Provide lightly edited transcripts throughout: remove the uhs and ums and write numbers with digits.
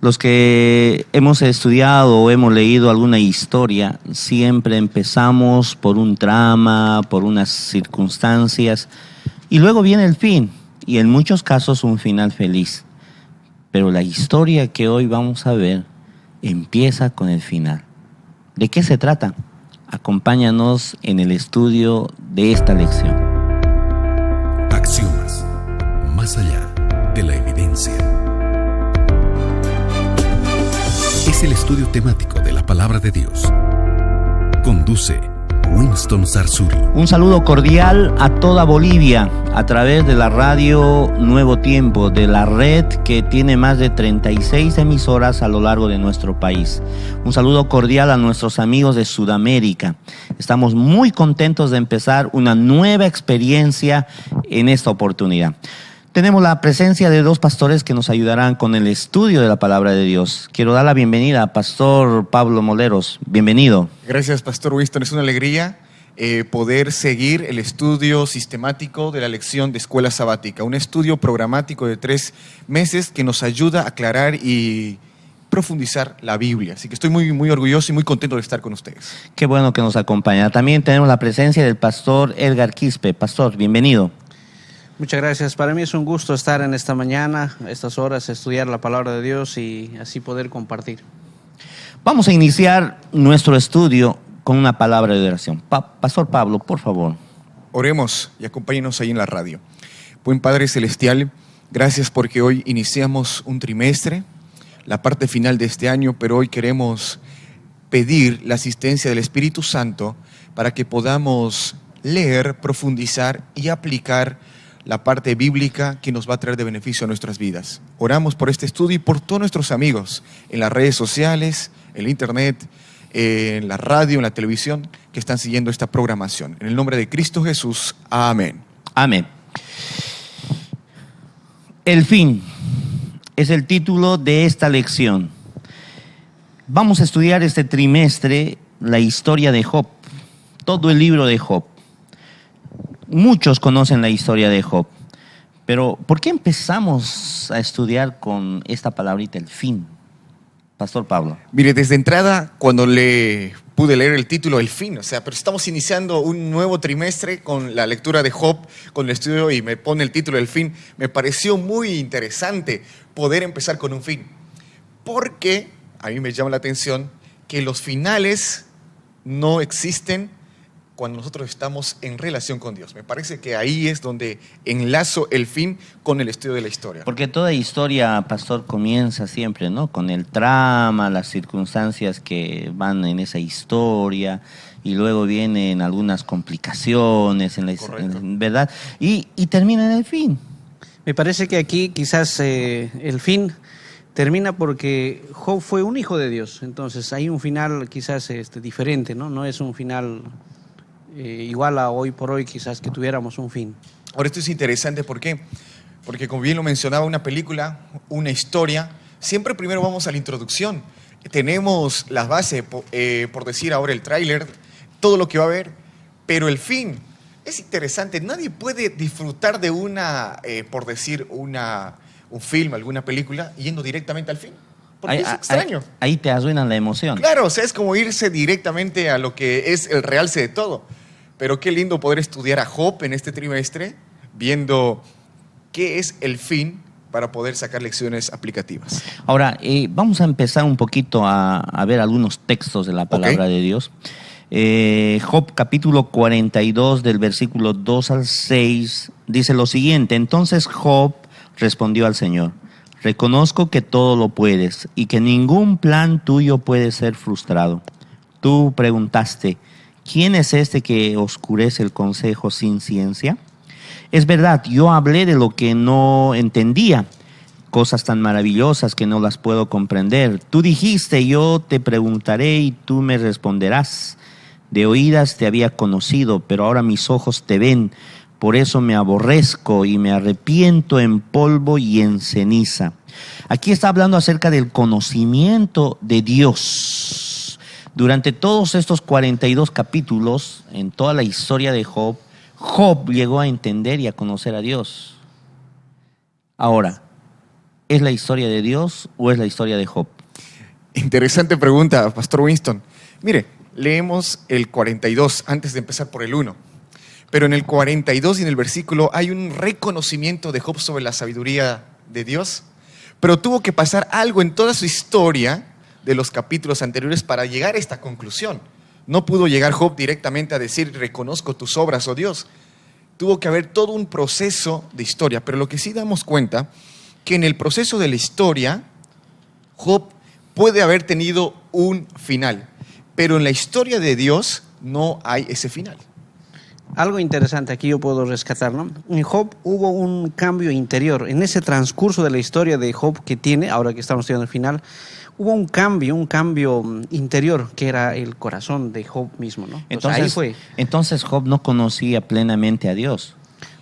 Los que hemos estudiado o hemos leído alguna historia, siempre empezamos por un trama, por unas circunstancias, y luego viene el fin, y en muchos casos un final feliz. Pero la historia que hoy vamos a ver empieza con el final. ¿De qué se trata? Acompáñanos en el estudio de esta lección. Axiomas, más allá de la evidencia. Es el estudio temático de la Palabra de Dios. Conduce Winston Sarzuri. Un saludo cordial a toda Bolivia a través de la radio Nuevo Tiempo, de la red que tiene más de 36 emisoras a lo largo de nuestro país. Un saludo cordial a nuestros amigos de Sudamérica. Estamos muy contentos de empezar una nueva experiencia en esta oportunidad. Tenemos la presencia de dos pastores que nos ayudarán con el estudio de la Palabra de Dios. Quiero dar la bienvenida a Pastor Pablo Moleros. Bienvenido. Gracias, Pastor Winston. Es una alegría poder seguir el estudio sistemático de la lección de Escuela Sabática. Un estudio programático de 3 meses que nos ayuda a aclarar y profundizar la Biblia. Así que estoy muy orgulloso y muy contento de estar con ustedes. Qué bueno que nos acompaña. También tenemos la presencia del Pastor Edgar Quispe. Pastor, bienvenido. Muchas gracias. Para mí es un gusto estar en esta mañana, a estas horas, estudiar la Palabra de Dios y así poder compartir. Vamos a iniciar nuestro estudio con una palabra de oración. Pastor Pablo, por favor. Oremos y acompáñenos ahí en la radio. Buen Padre Celestial, gracias porque hoy iniciamos un trimestre, la parte final de este año, pero hoy queremos pedir la asistencia del Espíritu Santo para que podamos leer, profundizar y aplicar la parte bíblica que nos va a traer de beneficio a nuestras vidas. Oramos por este estudio y por todos nuestros amigos en las redes sociales, en el internet, en la radio, en la televisión, que están siguiendo esta programación. En el nombre de Cristo Jesús, amén. Amén. El fin es el título de esta lección. Vamos a estudiar este trimestre la historia de Job, todo el libro de Job. Muchos conocen la historia de Job, pero ¿por qué empezamos a estudiar con esta palabrita, el fin? Pastor Pablo. Mire, desde entrada, cuando pude leer el título, el fin, pero estamos iniciando un nuevo trimestre con la lectura de Job, con el estudio, y me pone el título, el fin. Me pareció muy interesante poder empezar con un fin, porque a mí me llama la atención que los finales no existen cuando nosotros estamos en relación con Dios. Me parece que ahí es donde enlazo el fin con el estudio de la historia. Porque toda historia, pastor, comienza siempre, ¿no? Con el trama, las circunstancias que van en esa historia, y luego vienen algunas complicaciones, ¿verdad? Y termina en el fin. Me parece que aquí quizás el fin termina porque Job fue un hijo de Dios. Entonces hay un final quizás diferente, ¿no? No es un final igual a hoy por hoy, quizás que tuviéramos un fin. Ahora, esto es interesante, ¿por qué? Porque como bien lo mencionaba, una película, una historia, siempre primero vamos a la introducción. Tenemos las bases, por decir ahora el tráiler, todo lo que va a haber, pero el fin es interesante. Nadie puede disfrutar de por decir un film, alguna película, yendo directamente al fin. Porque es extraño. Ahí te arruinan la emoción. Claro, es como irse directamente a lo que es el realce de todo. Pero qué lindo poder estudiar a Job en este trimestre, viendo qué es el fin para poder sacar lecciones aplicativas. Ahora, vamos a empezar un poquito a ver algunos textos de la palabra de Dios. Job capítulo 42 del versículo 2 al 6 dice lo siguiente: entonces Job respondió al Señor: reconozco que todo lo puedes y que ningún plan tuyo puede ser frustrado. Tú preguntaste: ¿quién es este que oscurece el consejo sin ciencia? Es verdad, yo hablé de lo que no entendía, cosas tan maravillosas que no las puedo comprender. Tú dijiste: yo te preguntaré y tú me responderás. De oídas te había conocido, pero ahora mis ojos te ven. Por eso me aborrezco y me arrepiento en polvo y en ceniza. Aquí está hablando acerca del conocimiento de Dios. Durante todos estos 42 capítulos, en toda la historia de Job, Job llegó a entender y a conocer a Dios. Ahora, ¿Es la historia de Dios o es la historia de Job? Interesante pregunta, Pastor Winston. Mire, leemos el 42 antes de empezar por el 1. Pero en el 42 y en el versículo hay un reconocimiento de Job sobre la sabiduría de Dios. Pero tuvo que pasar algo en toda su historia de los capítulos anteriores para llegar a esta conclusión. No pudo llegar Job directamente a decir, reconozco tus obras, oh Dios. Tuvo que haber todo un proceso de historia. Pero lo que sí damos cuenta, que en el proceso de la historia, Job puede haber tenido un final. Pero en la historia de Dios no hay ese final. Algo interesante aquí yo puedo rescatar, ¿no? En Job hubo un cambio interior. En ese transcurso de la historia de Job que tiene, ahora que estamos estudiando el final, hubo un cambio interior, que era el corazón de Job mismo, ¿no? Entonces, ahí fue. Entonces Job no conocía plenamente a Dios.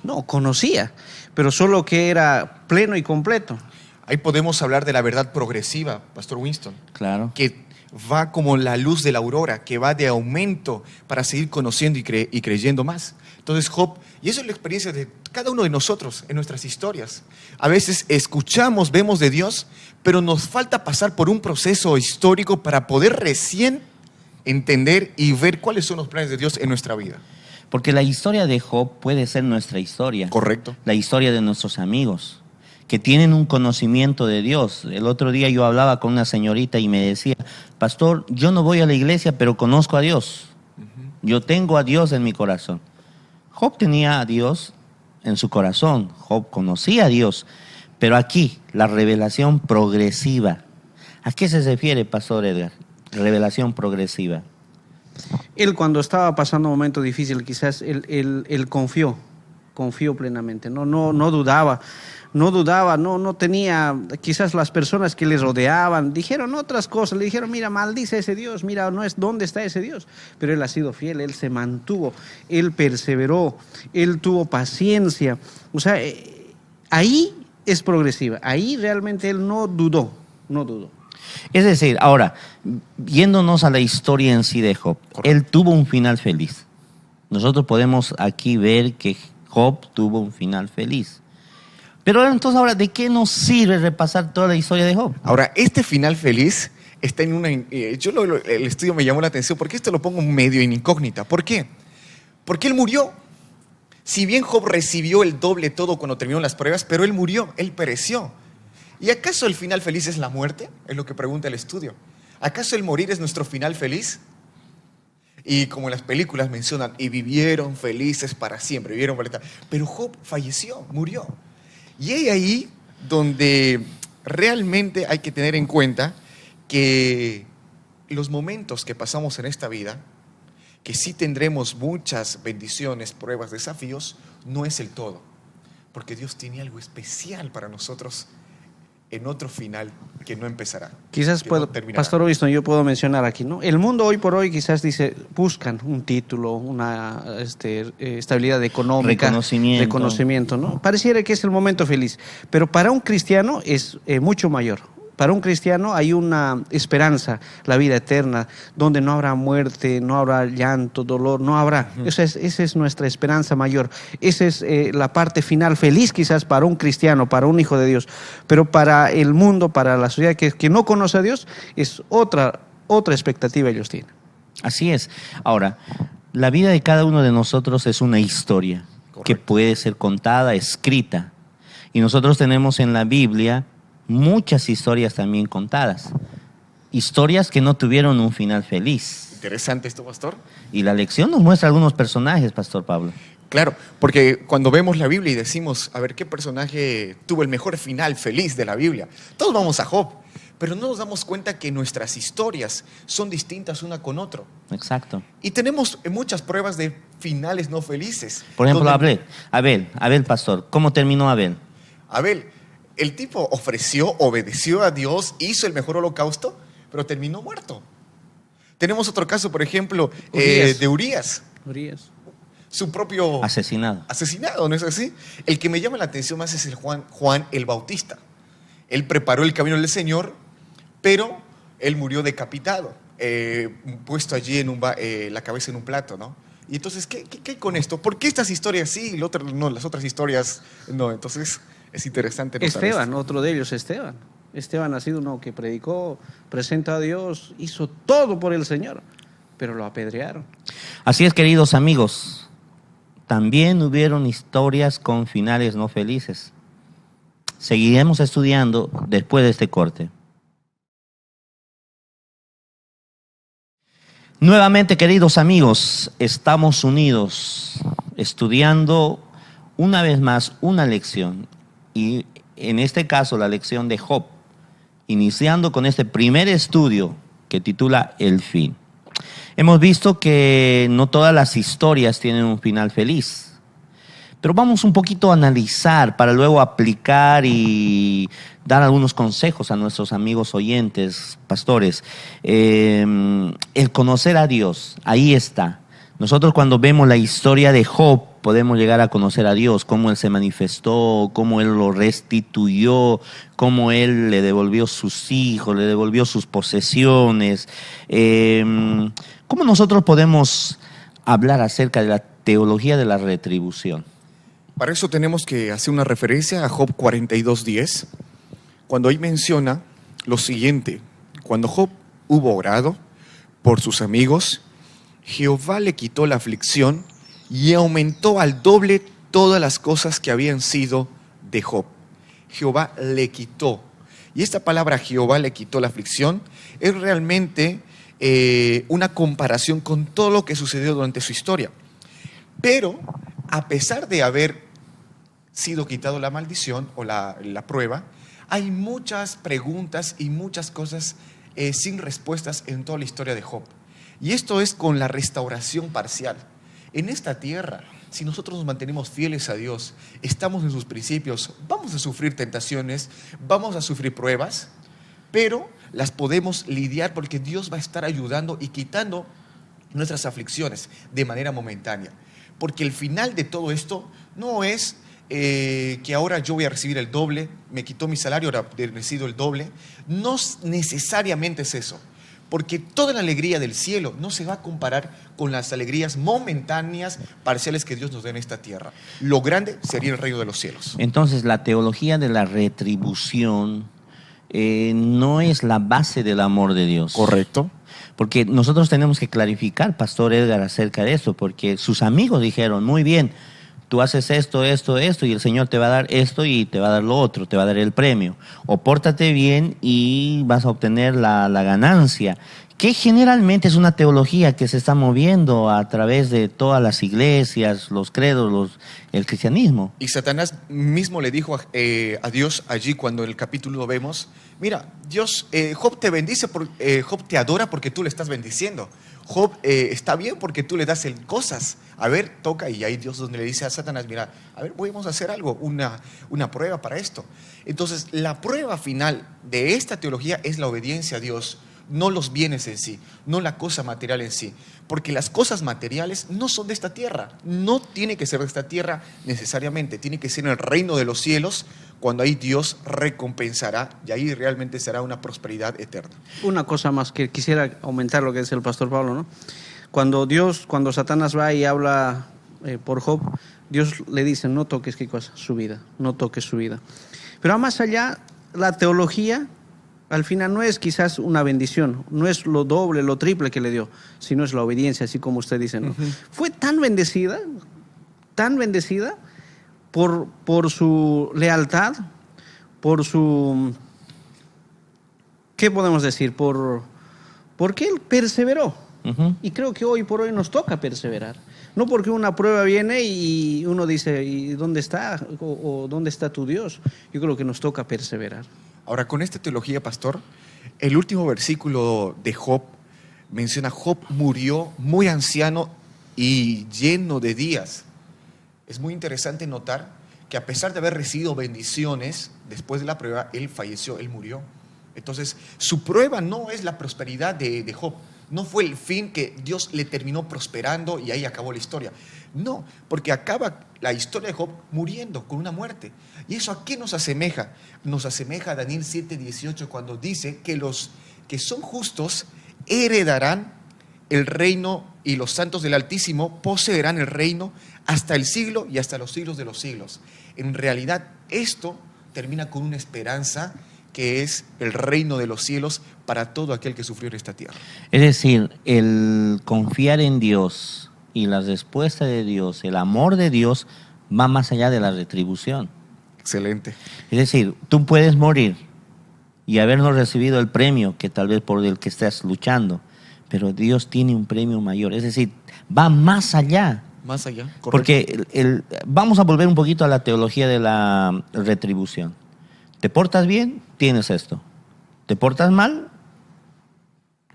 No, conocía, pero solo que era pleno y completo. Ahí podemos hablar de la verdad progresiva, Pastor Winston. Claro. Que va como la luz de la aurora, que va de aumento para seguir conociendo y creyendo más. Entonces Job, y eso es la experiencia de cada uno de nosotros en nuestras historias. A veces escuchamos, vemos de Dios, pero nos falta pasar por un proceso histórico para poder recién entender y ver cuáles son los planes de Dios en nuestra vida. Porque la historia de Job puede ser nuestra historia. Correcto. La historia de nuestros amigos, que tienen un conocimiento de Dios. El otro día yo hablaba con una señorita y me decía, pastor, yo no voy a la iglesia, pero conozco a Dios. Yo tengo a Dios en mi corazón. Job tenía a Dios en su corazón. Job conocía a Dios. Pero aquí, la revelación progresiva. ¿A qué se refiere, Pastor Edgar? Revelación progresiva. Él, cuando estaba pasando un momento difícil, quizás él confió plenamente, no dudaba, no tenía, quizás las personas que le rodeaban dijeron otras cosas, le dijeron, mira, maldice a ese Dios, mira, no es dónde está ese Dios, pero él ha sido fiel, él se mantuvo, él perseveró, él tuvo paciencia, o sea, ahí es progresiva, ahí realmente él no dudó. Es decir, ahora, yéndonos a la historia en sí de Job, él tuvo un final feliz. Nosotros podemos aquí ver que Job tuvo un final feliz. Pero entonces ahora, ¿de qué nos sirve repasar toda la historia de Job? Ahora, este final feliz está en una... el estudio me llamó la atención porque esto lo pongo medio en incógnita. ¿Por qué? Porque él murió. Si bien Job recibió el doble todo cuando terminó las pruebas, pero él murió, él pereció. ¿Y acaso el final feliz es la muerte? Es lo que pregunta el estudio. ¿Acaso el morir es nuestro final feliz? Y como en las películas mencionan, y vivieron felices para siempre, vivieron felices. Pero Job falleció, murió. Y es ahí donde realmente hay que tener en cuenta que los momentos que pasamos en esta vida, que sí tendremos muchas bendiciones, pruebas, desafíos, no es el todo. Porque Dios tiene algo especial para nosotros en otro final que no empezará. Quizás puedo, Pastor Winston, yo puedo mencionar aquí, ¿no? El mundo hoy por hoy quizás dice, buscan un título, una estabilidad económica, reconocimiento, ¿no? Pareciera que es el momento feliz, pero para un cristiano es mucho mayor. Para un cristiano hay una esperanza, la vida eterna, donde no habrá muerte, no habrá llanto, dolor, no habrá. Esa es nuestra esperanza mayor. Esa es la parte final feliz quizás para un cristiano, para un hijo de Dios. Pero para el mundo, para la sociedad que no conoce a Dios, es otra expectativa ellos tienen. Así es. Ahora, la vida de cada uno de nosotros es una historia. Correcto. Que puede ser contada, escrita. Y nosotros tenemos en la Biblia muchas historias también contadas. Historias que no tuvieron un final feliz. Interesante esto, Pastor. Y la lección nos muestra algunos personajes, Pastor Pablo. Claro, porque cuando vemos la Biblia y decimos, a ver, ¿qué personaje tuvo el mejor final feliz de la Biblia? Todos vamos a Job, pero no nos damos cuenta que nuestras historias son distintas una con otro. Exacto. Y tenemos muchas pruebas de finales no felices. Por ejemplo, Abel, Pastor, ¿cómo terminó Abel? Abel, el tipo obedeció a Dios, hizo el mejor holocausto, pero terminó muerto. Tenemos otro caso, por ejemplo, de Urías. Su propio... Asesinado, ¿no es así? El que me llama la atención más es el Juan el Bautista. Él preparó el camino del Señor, pero él murió decapitado, puesto allí la cabeza en un plato, ¿no? Y entonces, ¿qué hay con esto? ¿Por qué estas historias sí y las otras historias no? Entonces... Es interesante. Esteban, otro de ellos, Esteban. Esteban ha sido uno que predicó, presentó a Dios, hizo todo por el Señor, pero lo apedrearon. Así es, queridos amigos, también hubieron historias con finales no felices. Seguiremos estudiando después de este corte. Nuevamente, queridos amigos, estamos unidos estudiando una vez más una lección, y en este caso la lección de Job, iniciando con este primer estudio que titula El fin. Hemos visto que no todas las historias tienen un final feliz, pero vamos un poquito a analizar para luego aplicar y dar algunos consejos a nuestros amigos oyentes, pastores. El conocer a Dios, ahí está. Nosotros cuando vemos la historia de Job, podemos llegar a conocer a Dios, cómo Él se manifestó, cómo Él lo restituyó, cómo Él le devolvió sus hijos, le devolvió sus posesiones. ¿Cómo nosotros podemos hablar acerca de la teología de la retribución? Para eso tenemos que hacer una referencia a Job 42:10, cuando ahí menciona lo siguiente: cuando Job hubo orado por sus amigos, Jehová le quitó la aflicción y aumentó al doble todas las cosas que habían sido de Job. Jehová le quitó. Y esta palabra Jehová le quitó la aflicción es realmente una comparación con todo lo que sucedió durante su historia. Pero a pesar de haber sido quitado la maldición o la prueba, hay muchas preguntas y muchas cosas sin respuestas en toda la historia de Job. Y esto es con la restauración parcial. En esta tierra, si nosotros nos mantenemos fieles a Dios, estamos en sus principios, vamos a sufrir tentaciones, vamos a sufrir pruebas, pero las podemos lidiar porque Dios va a estar ayudando y quitando nuestras aflicciones de manera momentánea. Porque el final de todo esto no es que ahora yo voy a recibir el doble, me quitó mi salario, ahora recibo el doble. No necesariamente es eso. Porque toda la alegría del cielo no se va a comparar con las alegrías momentáneas, parciales que Dios nos da en esta tierra. Lo grande sería el reino de los cielos. Entonces, la teología de la retribución no es la base del amor de Dios. Correcto. Porque nosotros tenemos que clarificar, Pastor Edgar, acerca de eso, porque sus amigos dijeron, muy bien, tú haces esto, esto, esto, y el Señor te va a dar esto y te va a dar lo otro, te va a dar el premio. O pórtate bien y vas a obtener la ganancia, que generalmente es una teología que se está moviendo a través de todas las iglesias, los credos, el cristianismo. Y Satanás mismo le dijo a Dios allí cuando en el capítulo lo vemos, mira, Dios, Job te bendice, Job te adora porque tú le estás bendiciendo. Job está bien porque tú le das cosas. A ver, toca, y ahí Dios donde le dice a Satanás, mira, a ver, vamos a hacer algo, una prueba para esto. Entonces, la prueba final de esta teología es la obediencia a Dios, no los bienes en sí, no la cosa material en sí. Porque las cosas materiales no son de esta tierra, no tiene que ser de esta tierra necesariamente, tiene que ser en el reino de los cielos, cuando ahí Dios recompensará y ahí realmente será una prosperidad eterna. Una cosa más que quisiera aumentar lo que dice el pastor Pablo, ¿no? Cuando Satanás va y habla por Job, Dios le dice, no toques, ¿qué cosa? Su vida, no toques su vida. Pero más allá, la teología al final no es quizás una bendición, no es lo doble, lo triple que le dio, sino es la obediencia, así como usted dice, ¿no? Uh-huh. Fue tan bendecida por su lealtad, por su, ¿qué podemos decir? Porque él perseveró. Uh-huh. Y creo que hoy por hoy nos toca perseverar. No porque una prueba viene y uno dice, ¿y dónde está? O ¿dónde está tu Dios? Yo creo que nos toca perseverar. Ahora, con esta teología, pastor, el último versículo de Job menciona, Job murió muy anciano y lleno de días. Es muy interesante notar que a pesar de haber recibido bendiciones, después de la prueba, él falleció, él murió. Entonces, su prueba no es la prosperidad de Job. No fue el fin que Dios le terminó prosperando y ahí acabó la historia. No, porque acaba la historia de Job muriendo con una muerte. ¿Y eso a qué nos asemeja? Nos asemeja a Daniel 7:18 cuando dice que los que son justos heredarán el reino y los santos del Altísimo poseerán el reino hasta el siglo y hasta los siglos de los siglos. En realidad, esto termina con una esperanza que es el reino de los cielos para todo aquel que sufrió en esta tierra. Es decir, el confiar en Dios y la respuesta de Dios, el amor de Dios, va más allá de la retribución. Excelente. Es decir, tú puedes morir y habernos recibido el premio que tal vez por el que estás luchando, pero Dios tiene un premio mayor. Es decir, va más allá. Más allá. Correcto. Porque vamos a volver un poquito a la teología de la retribución. ¿Te portas bien? Tienes esto. ¿Te portas mal?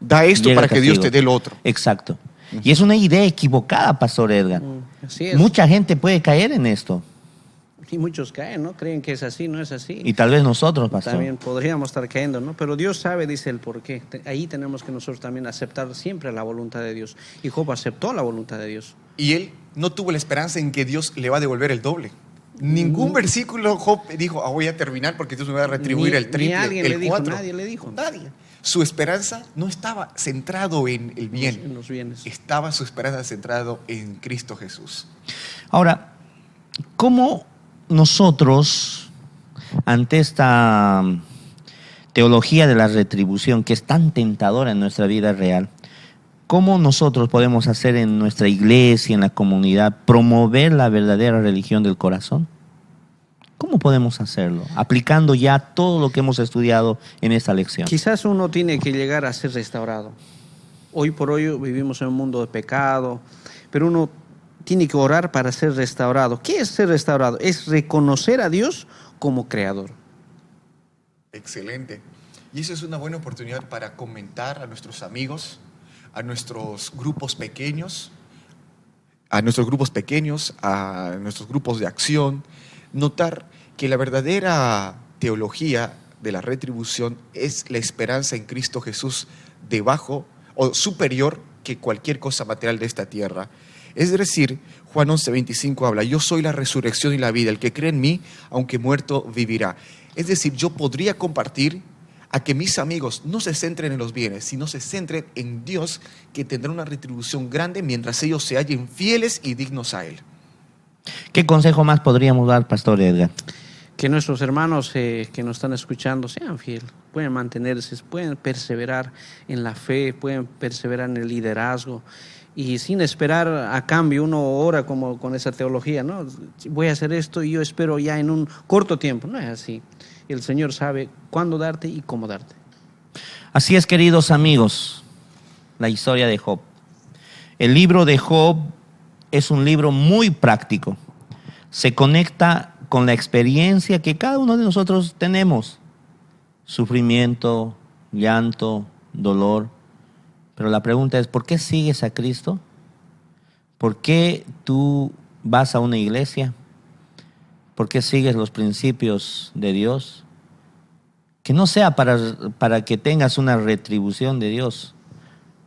Da esto Llega para el que Dios castigo. te dé lo otro. Exacto. Y es una idea equivocada, Pastor Edgar. Así es. Mucha gente puede caer en esto. Y muchos caen, ¿no? Creen que es así, no es así. Y tal vez nosotros, Pastor. También podríamos estar cayendo, ¿no? Pero Dios sabe, dice el porqué. Ahí tenemos que nosotros también aceptar siempre la voluntad de Dios. Y Job aceptó la voluntad de Dios. Y él no tuvo la esperanza en que Dios le va a devolver el doble. Ningún versículo Job dijo, voy a terminar porque Dios me va a retribuir el triple, Ni alguien el le dijo, 4. nadie le dijo. Nadie. Su esperanza no estaba centrado en el bien. En los bienes. Estaba su esperanza centrado en Cristo Jesús. Ahora, ¿cómo nosotros, ante esta teología de la retribución que es tan tentadora en nuestra vida real, cómo nosotros podemos hacer en nuestra iglesia, en la comunidad, promover la verdadera religión del corazón? ¿Cómo podemos hacerlo? Aplicando ya todo lo que hemos estudiado en esta lección. Quizás uno tiene que llegar a ser restaurado. Hoy por hoy vivimos en un mundo de pecado, pero uno tiene que orar para ser restaurado. ¿Qué es ser restaurado? Es reconocer a Dios como creador. Excelente. Y eso es una buena oportunidad para comentar a nuestros amigos, a nuestros grupos pequeños, a nuestros grupos de acción, notar que la verdadera teología de la retribución es la esperanza en Cristo Jesús debajo o superior que cualquier cosa material de esta tierra. Es decir, Juan 11:25 habla, yo soy la resurrección y la vida, el que cree en mí, aunque muerto, vivirá. Es decir, yo podría compartir a que mis amigos no se centren en los bienes, sino se centren en Dios, que tendrá una retribución grande mientras ellos se hallen fieles y dignos a Él. ¿Qué consejo más podríamos dar, Pastor Edgar? Que nuestros hermanos que nos están escuchando sean fieles, pueden mantenerse, pueden perseverar en la fe, pueden perseverar en el liderazgo y sin esperar a cambio. Uno ora como con esa teología, ¿no? Voy a hacer esto y yo espero ya en un corto tiempo. No es así. El Señor sabe cuándo darte y cómo darte. Así es, queridos amigos, la historia de Job. El libro de Job es un libro muy práctico. Se conecta con la experiencia que cada uno de nosotros tenemos. Sufrimiento, llanto, dolor. Pero la pregunta es, ¿por qué sigues a Cristo? ¿Por qué tú vas a una iglesia? ¿Por qué sigues los principios de Dios? Que no sea para que tengas una retribución de Dios,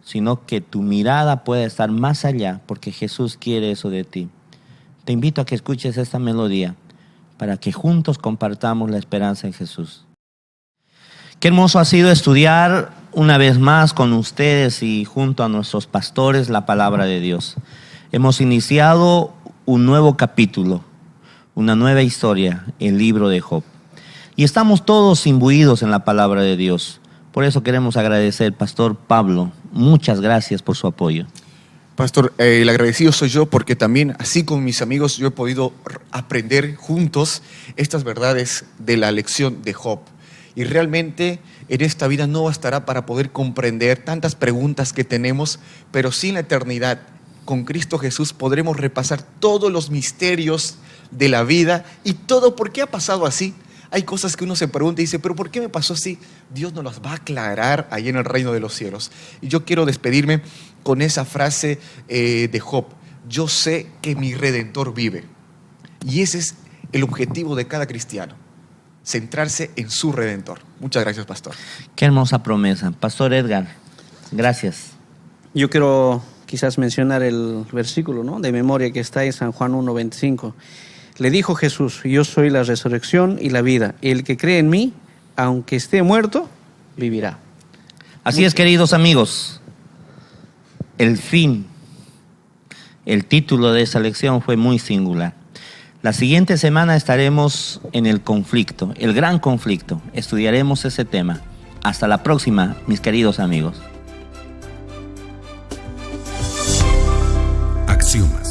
sino que tu mirada pueda estar más allá, porque Jesús quiere eso de ti. Te invito a que escuches esta melodía para que juntos compartamos la esperanza en Jesús. Qué hermoso ha sido estudiar una vez más con ustedes y junto a nuestros pastores la palabra de Dios. Hemos iniciado un nuevo capítulo, una nueva historia, el libro de Job. Y estamos todos imbuidos en la palabra de Dios. Por eso queremos agradecer, Pastor Pablo. Muchas gracias por su apoyo. Pastor, el agradecido soy yo porque también, así como mis amigos, yo he podido aprender juntos estas verdades de la lección de Job. Y realmente en esta vida no bastará para poder comprender tantas preguntas que tenemos, pero sí en la eternidad, con Cristo Jesús, podremos repasar todos los misterios de la vida y todo por qué ha pasado así. Hay cosas que uno se pregunta y dice, ¿pero por qué me pasó así? Dios nos las va a aclarar ahí en el reino de los cielos. Y yo quiero despedirme con esa frase de Job. Yo sé que mi Redentor vive. Y ese es el objetivo de cada cristiano, centrarse en su Redentor. Muchas gracias, Pastor. Qué hermosa promesa. Pastor Edgar, gracias. Yo quiero quizás mencionar el versículo, ¿no?, de memoria que está en San Juan 1:25. Le dijo Jesús, yo soy la resurrección y la vida. El que cree en mí, aunque esté muerto, vivirá. Así es, queridos amigos. El título de esa lección fue muy singular. La siguiente semana estaremos en el conflicto, el gran conflicto. Estudiaremos ese tema. Hasta la próxima, mis queridos amigos. Axiomas.